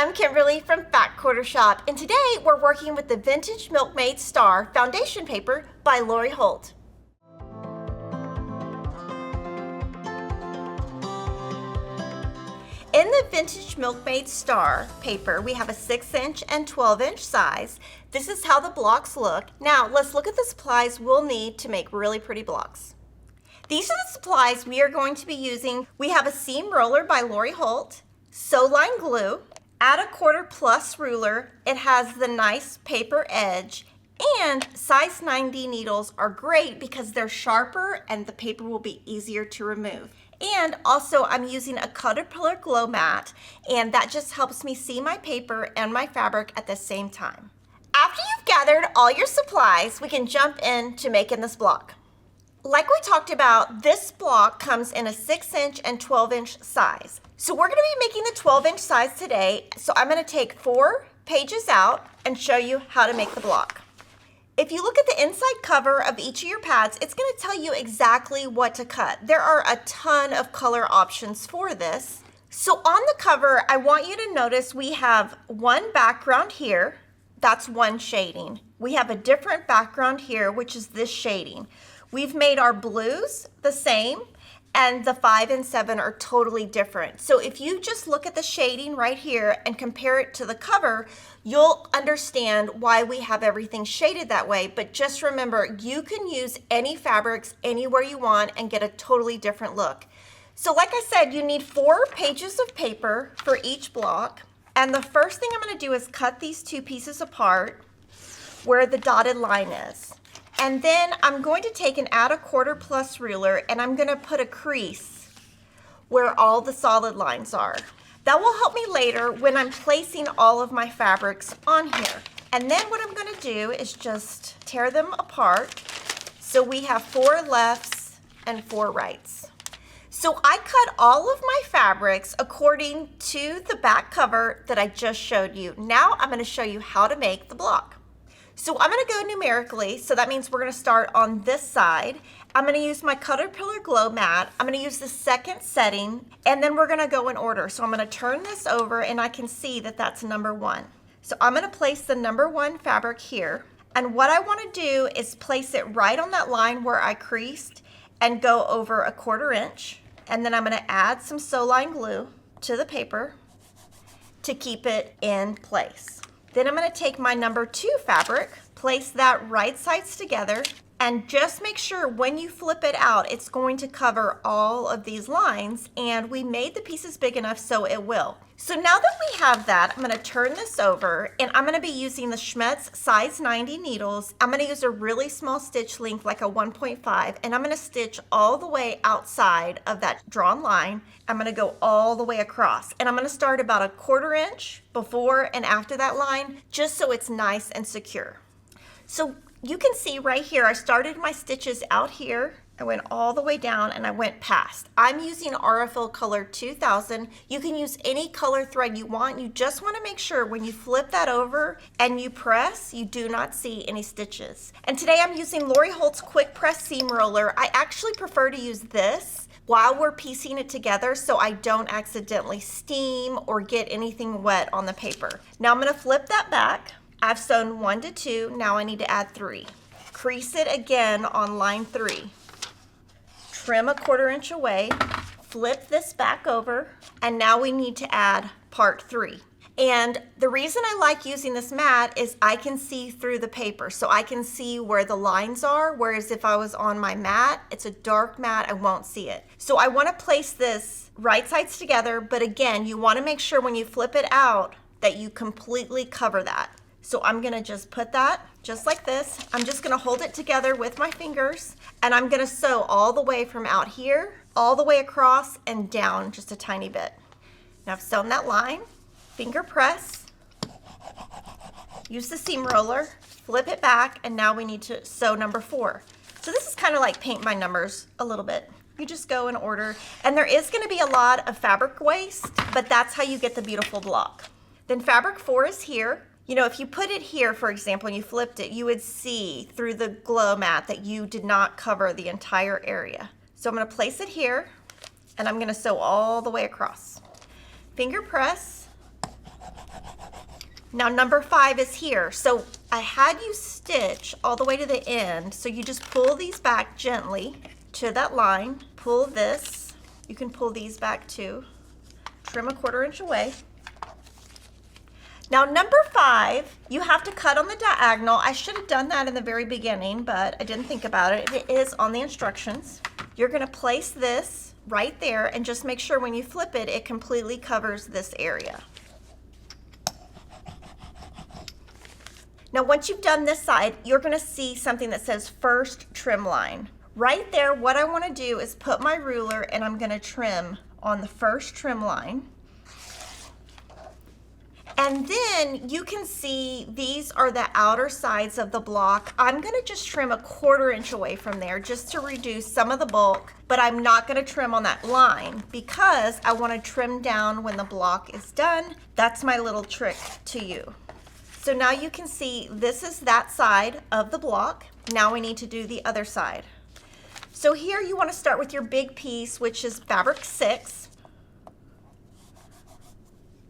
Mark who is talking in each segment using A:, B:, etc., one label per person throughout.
A: I'm Kimberly from Fat Quarter Shop, and today we're working with the Vintage Milkmaid Star foundation paper by Lori Holt. In the Vintage Milkmaid Star paper, we have a 6-inch and 12-inch size. This is how the blocks look. Now, let's look at the supplies we'll need to make really pretty blocks. These are the supplies we are going to be using. We have a seam roller by Lori Holt, sew-line glue, add a 1/4 plus ruler. It has the nice paper edge, and size 90 needles are great because they're sharper and the paper will be easier to remove. And also I'm using a Caterpillar glow mat, and that just helps me see my paper and my fabric at the same time. After you've gathered all your supplies, we can jump into making this block. Like we talked about, this block comes in a 6-inch and 12-inch size. So we're gonna be making the 12-inch size today. So I'm gonna take 4 pages out and show you how to make the block. If you look at the inside cover of each of your pads, it's gonna tell you exactly what to cut. There are a ton of color options for this. So on the cover, I want you to notice we have one background here. That's one shading. We have a different background here, which is this shading. We've made our blues the same, and the 5 and 7 are totally different. So if you just look at the shading right here and compare it to the cover, you'll understand why we have everything shaded that way. But just remember, you can use any fabrics anywhere you want and get a totally different look. So like I said, you need 4 pages of paper for each block. And the first thing I'm gonna do is cut these 2 pieces apart where the dotted line is. And then I'm going to take and add a 1/4 plus ruler, and I'm gonna put a crease where all the solid lines are. That will help me later when I'm placing all of my fabrics on here. And then what I'm gonna do is just tear them apart. So we have 4 lefts and 4 rights. So I cut all of my fabrics according to the back cover that I just showed you. Now I'm gonna show you how to make the block. So I'm gonna go numerically, so that means we're gonna start on this side. I'm gonna use my Caterpillar glow mat. I'm gonna use the second setting, and then we're gonna go in order. So I'm gonna turn this over, and I can see that that's number 1. So I'm gonna place the number 1 fabric here, and what I wanna do is place it right on that line where I creased and go over a 1/4 inch, and then I'm gonna add some sew-line glue to the paper to keep it in place. Then I'm gonna take my number 2 fabric, place that right sides together, and just make sure when you flip it out, it's going to cover all of these lines, and we made the pieces big enough so it will. So now that we have that, I'm gonna turn this over, and I'm gonna be using the Schmetz size 90 needles. I'm gonna use a really small stitch length, like a 1.5, and I'm gonna stitch all the way outside of that drawn line. I'm gonna go all the way across, and I'm gonna start about a 1/4 inch before and after that line, just so it's nice and secure. So you can see right here, I started my stitches out here. I went all the way down and I went past. I'm using RFL color 2000. You can use any color thread you want. You just want to make sure when you flip that over and you press, you do not see any stitches. And today I'm using Lori Holt's quick press seam roller. I actually prefer to use this while we're piecing it together so I don't accidentally steam or get anything wet on the paper. Now I'm going to flip that back. I've sewn 1 to 2. Now I need to add 3. Crease it again on line 3. Trim a 1/4 inch away, flip this back over, and now we need to add part 3. And the reason I like using this mat is I can see through the paper, so I can see where the lines are, whereas if I was on my mat, it's a dark mat, I won't see it. So I want to place this right sides together, but again, you want to make sure when you flip it out that you completely cover that. So I'm gonna just put that just like this. I'm just gonna hold it together with my fingers, and I'm gonna sew all the way from out here, all the way across and down just a tiny bit. Now I've sewn that line, finger press, use the seam roller, flip it back, and now we need to sew number 4. So this is kind of like paint by numbers a little bit. You just go in order, and there is gonna be a lot of fabric waste, but that's how you get the beautiful block. Then fabric 4 is here. You know, if you put it here, for example, and you flipped it, you would see through the glow mat that you did not cover the entire area. So I'm gonna place it here, and I'm gonna sew all the way across. Finger press, Now number 5 is here. So I had you stitch all the way to the end. So you just pull these back gently to that line. Pull this. You can pull these back too. Trim a 1/4 inch away. Now number 5, you have to cut on the diagonal. I should have done that in the very beginning, but I didn't think about it. It is on the instructions. You're gonna place this right there and just make sure when you flip it, it completely covers this area. Now once you've done this side, you're gonna see something that says first trim line. Right there, what I wanna do is put my ruler and I'm gonna trim on the first trim line. And then you can see these are the outer sides of the block. I'm gonna just trim a 1/4 inch away from there just to reduce some of the bulk, but I'm not gonna trim on that line because I wanna trim down when the block is done. That's my little trick to you. So now you can see this is that side of the block. Now we need to do the other side. So here you want to start with your big piece, which is fabric 6,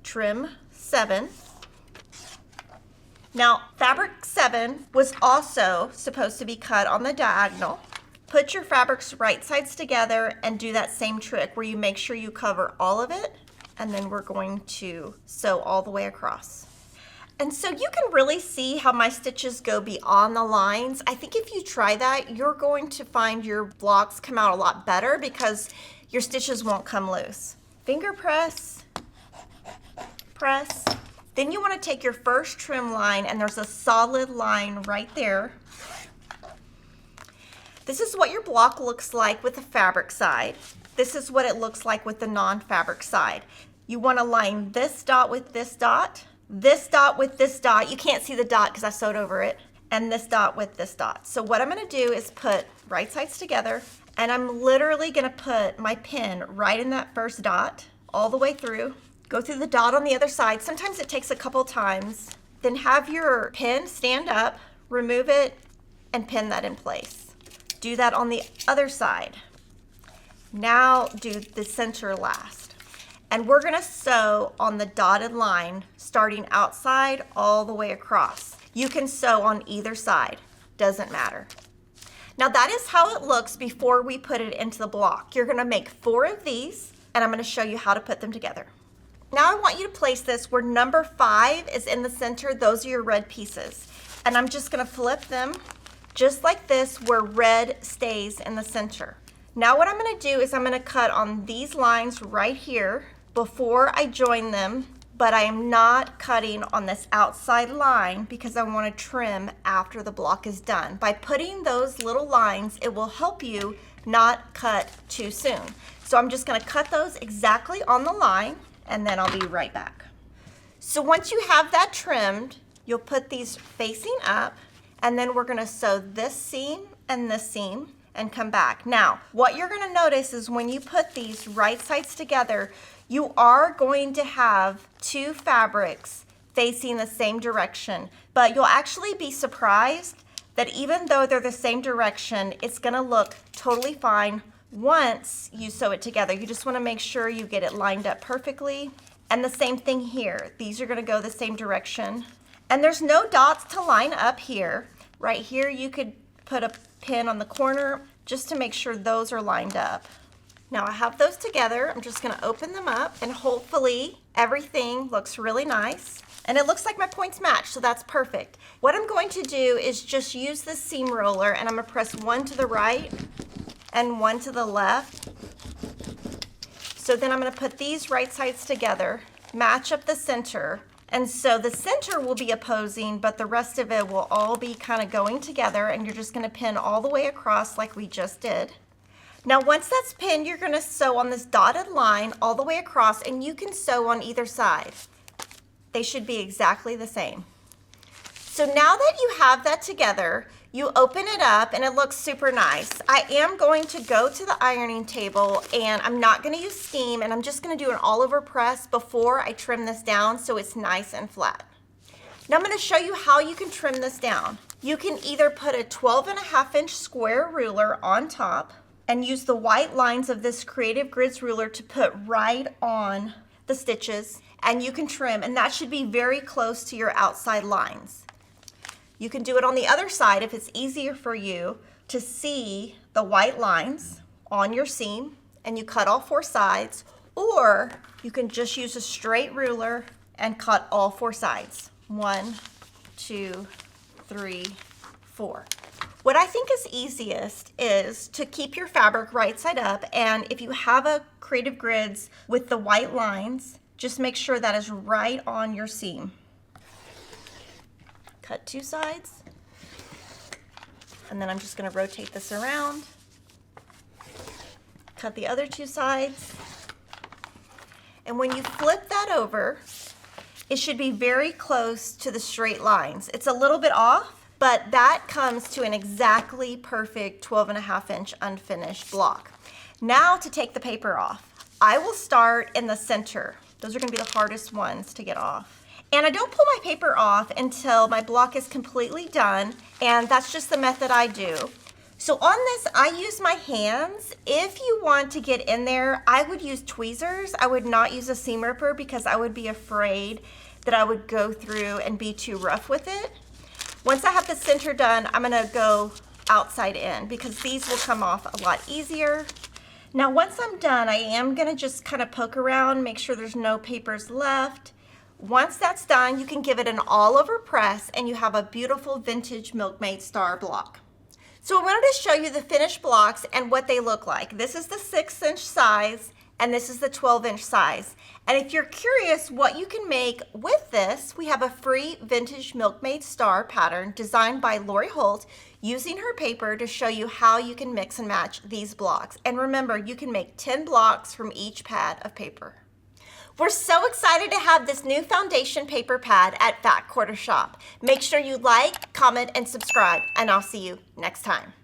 A: trim 7. Now fabric 7 was also supposed to be cut on the diagonal. Put your fabrics right sides together and do that same trick where you make sure you cover all of it, and then we're going to sew all the way across. And so you can really see how my stitches go beyond the lines. I think if you try that, you're going to find your blocks come out a lot better because your stitches won't come loose. Finger press, press. Then you want to take your first trim line, and there's a solid line right there. This is what your block looks like with the fabric side. This is what it looks like with the non-fabric side. You want to line this dot with this dot. This dot with this dot, you can't see the dot because I sewed over it, and this dot with this dot. So what I'm gonna do is put right sides together, and I'm literally gonna put my pin right in that first dot all the way through, go through the dot on the other side. Sometimes it takes a couple times. Then have your pin stand up, remove it, and pin that in place. Do that on the other side. Now do the center last. And we're gonna sew on the dotted line, starting outside all the way across. You can sew on either side, doesn't matter. Now that is how it looks before we put it into the block. You're gonna make 4 of these, and I'm gonna show you how to put them together. Now I want you to place this where number 5 is in the center. Those are your red pieces. And I'm just gonna flip them just like this where red stays in the center. Now what I'm gonna do is I'm gonna cut on these lines right here before I join them, but I am not cutting on this outside line because I want to trim after the block is done. By putting those little lines, it will help you not cut too soon. So I'm just going to cut those exactly on the line, and then I'll be right back. So once you have that trimmed, you'll put these facing up, and then we're going to sew this seam and this seam and come back. Now, what you're going to notice is when you put these right sides together, you are going to have 2 fabrics facing the same direction, but you'll actually be surprised that even though they're the same direction, it's going to look totally fine once you sew it together. You just want to make sure you get it lined up perfectly. And the same thing here. These are going to go the same direction. And there's no dots to line up here. Right here, you could put a pin on the corner just to make sure those are lined up. Now I have those together. I'm just going to open them up, and hopefully everything looks really nice. And it looks like my points match, so that's perfect. What I'm going to do is just use this seam roller, and I'm going to press 1 to the right and 1 to the left. So then I'm going to put these right sides together, match up the center, and so the center will be opposing, but the rest of it will all be kind of going together, and you're just going to pin all the way across like we just did. Now once that's pinned, you're going to sew on this dotted line all the way across, and you can sew on either side. They should be exactly the same. So now that you have that together, you open it up and it looks super nice. I am going to go to the ironing table, and I'm not going to use steam, and I'm just going to do an all over press before I trim this down so it's nice and flat. Now I'm going to show you how you can trim this down. You can either put a 12.5 inch square ruler on top and use the white lines of this Creative Grids ruler to put right on the stitches and you can trim, and that should be very close to your outside lines. You can do it on the other side if it's easier for you to see the white lines on your seam, and you cut all 4 sides, or you can just use a straight ruler and cut all 4 sides. 1, 2, 3, 4. What I think is easiest is to keep your fabric right side up, and if you have a Creative Grids with the white lines, just make sure that is right on your seam. Cut 2 sides, and then I'm just going to rotate this around. Cut the other 2 sides, and when you flip that over, it should be very close to the straight lines. It's a little bit off, but that comes to an exactly perfect 12.5-inch unfinished block. Now to take the paper off. I will start in the center. Those are going to be the hardest ones to get off. And I don't pull my paper off until my block is completely done, and that's just the method I do. So on this, I use my hands. If you want to get in there, I would use tweezers. I would not use a seam ripper because I would be afraid that I would go through and be too rough with it. Once I have the center done, I'm gonna go outside in because these will come off a lot easier. Now, once I'm done, I am gonna just kind of poke around, make sure there's no papers left. Once that's done, you can give it an all-over press and you have a beautiful vintage Milkmaid star block. So I wanted to show you the finished blocks and what they look like. This is the 6-inch size and this is the 12-inch size. And if you're curious what you can make with this, we have a free vintage Milkmaid star pattern designed by Lori Holt using her paper to show you how you can mix and match these blocks. And remember, you can make 10 blocks from each pad of paper. We're so excited to have this new foundation paper pad at Fat Quarter Shop. Make sure you like, comment, and subscribe, and I'll see you next time.